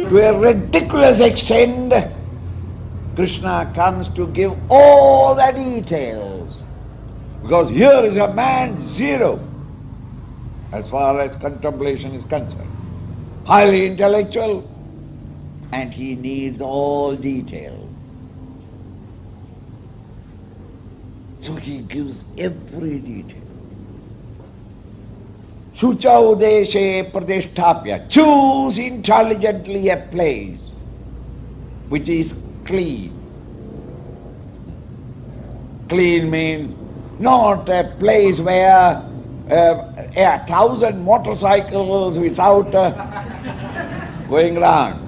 To a ridiculous extent, Krishna comes to give all the details. Because here is a man zero, as far as contemplation is concerned. Highly intellectual, and he needs all details. So he gives every detail. Shuchau deshe pradesthapya. Choose intelligently a place which is clean. Clean means not a place where 1,000 motorcycles without going round.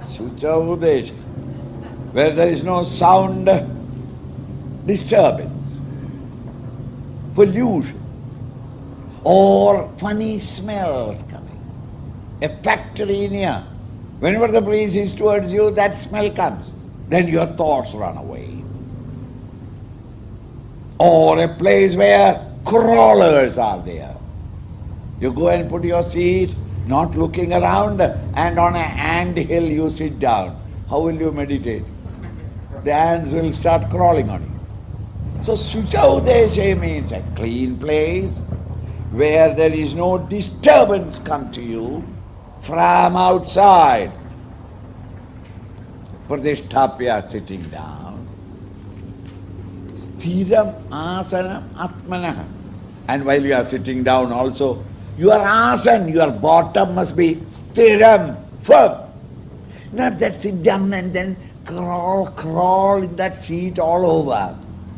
Shuchau deshe, where there is no sound disturbance, pollution, or funny smells coming. A factory near. Whenever the breeze is towards you, that smell comes. Then your thoughts run away. Or a place where crawlers are there. You go and put your seat, not looking around, and on an ant hill you sit down. How will you meditate? The ants will start crawling on you. So Shuchau deshe means a clean place where there is no disturbance come to you from outside. Pradesthapya, sitting down. Sthiram asanam atmanah. And while you are sitting down also, your asana, your bottom must be sthiram, firm. Not that sit down and then crawl in that seat all over.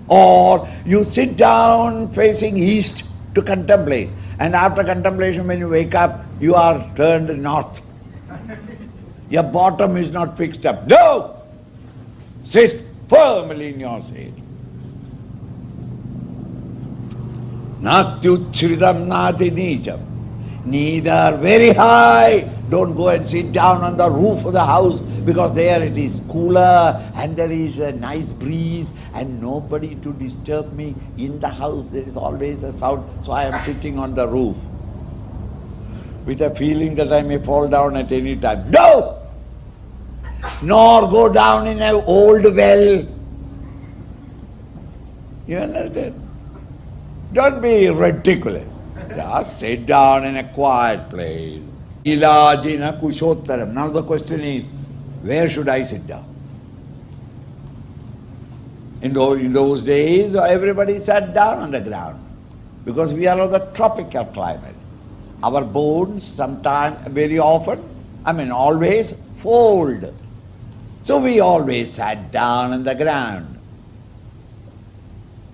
Or you sit down facing east to contemplate, and after contemplation when you wake up, you are turned north. Your bottom is not fixed up. No! Sit firmly in your seat. Natyuchridam nati nicham. Neither very high. Don't go and sit down on the roof of the house, because there it is cooler and there is a nice breeze and nobody to disturb me. In the house there is always a sound, so I am sitting on the roof with a feeling that I may fall down at any time. No! Nor go down in an old well. You understand? Don't be ridiculous. Just sit down in a quiet place. Ilajina kushottaram. Now the question is, where should I sit down? In those days, everybody sat down on the ground because we are of the tropical climate. Our bones sometimes, very often, always fold. So we always sat down on the ground.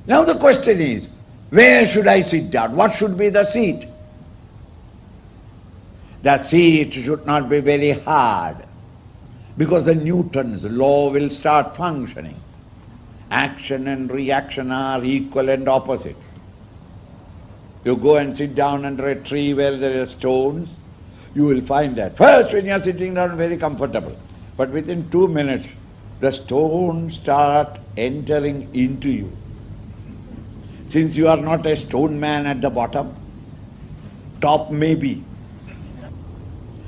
Now the question is, where should I sit down? What should be the seat? The seat should not be very hard, because the Newton's law will start functioning. Action and reaction are equal and opposite. You go and sit down under a tree where there are stones, you will find that first when you are sitting down very comfortable, but within 2 minutes the stones start entering into you. Since you are not a stone man at the bottom, top maybe.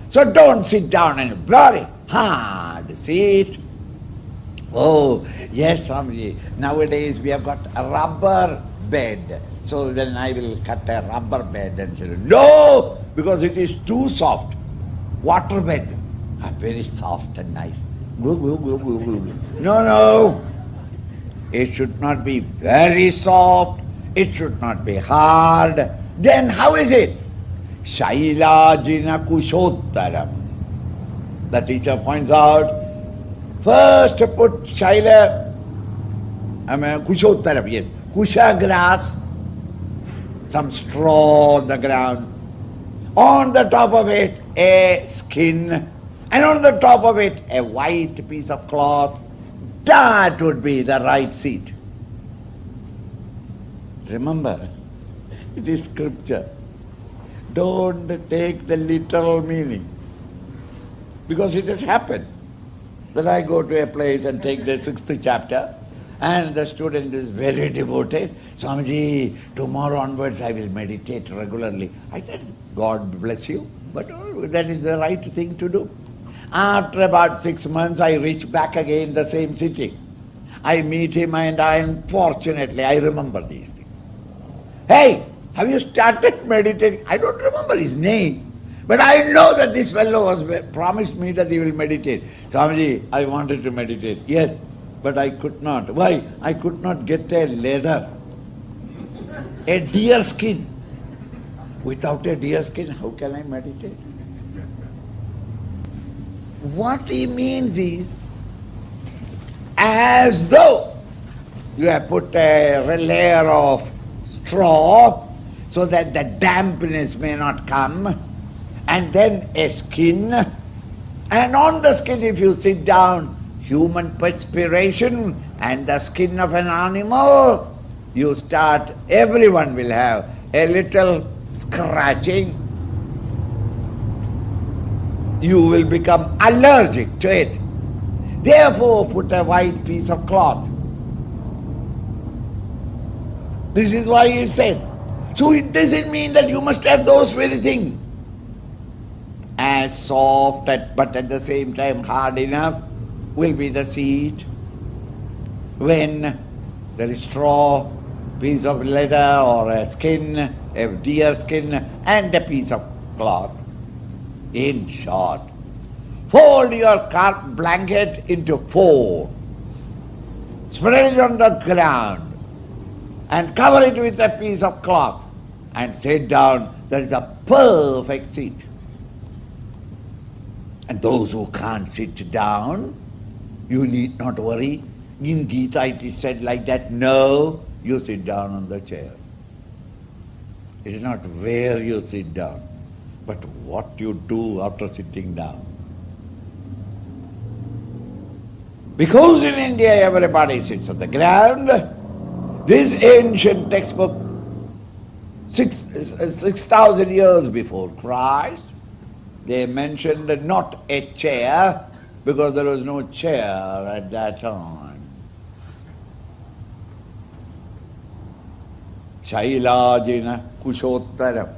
So don't sit down in a very hard seat. Oh, yes, Swamiji, nowadays we have got a rubber bed. So then I will cut a rubber bed and say, no, because it is too soft. Water bed, very soft and nice. No. It should not be very soft. It should not be hard. Then how is it? Shailajina kushottaram. The teacher points out, first put shaila, kushottaram, yes, kusha grass, some straw on the ground. On the top of it, a skin, and on the top of it, a white piece of cloth. That would be the right seat. Remember, it is scripture. Don't take the literal meaning. Because it has happened that I go to a place and take the 6th chapter, and the student is very devoted. Swamiji, tomorrow onwards I will meditate regularly. I said, God bless you, but that is the right thing to do. After about 6 months, I reach back again the same city. I meet him and unfortunately, I remember these things. Hey, have you started meditating? I don't remember his name, but I know that this fellow was promised me that he will meditate. Swamiji, I wanted to meditate. Yes, but I could not. Why? I could not get a leather, a deer skin. Without a deer skin, how can I meditate? What he means is, as though you have put a layer of straw so that the dampness may not come, and then a skin, and on the skin, if you sit down, human perspiration and the skin of an animal, you start, everyone will have a little scratching. You will become allergic to it. Therefore, put a white piece of cloth. This is why he said. So it doesn't mean that you must have those very things. As soft but at the same time hard enough will be the seat. When there is straw, piece of leather or a skin, a deer skin and a piece of cloth. In short, fold your blanket into 4, spread it on the ground and cover it with a piece of cloth and sit down. That is a perfect seat. And those who can't sit down, you need not worry. In Gita it is said like that, no, you sit down on the chair. It is not where you sit down, but what you do after sitting down. Because in India everybody sits on the ground, this ancient textbook, 6,000 years before Christ, they mentioned not a chair, because there was no chair at that time. Shailajina Kushottaram.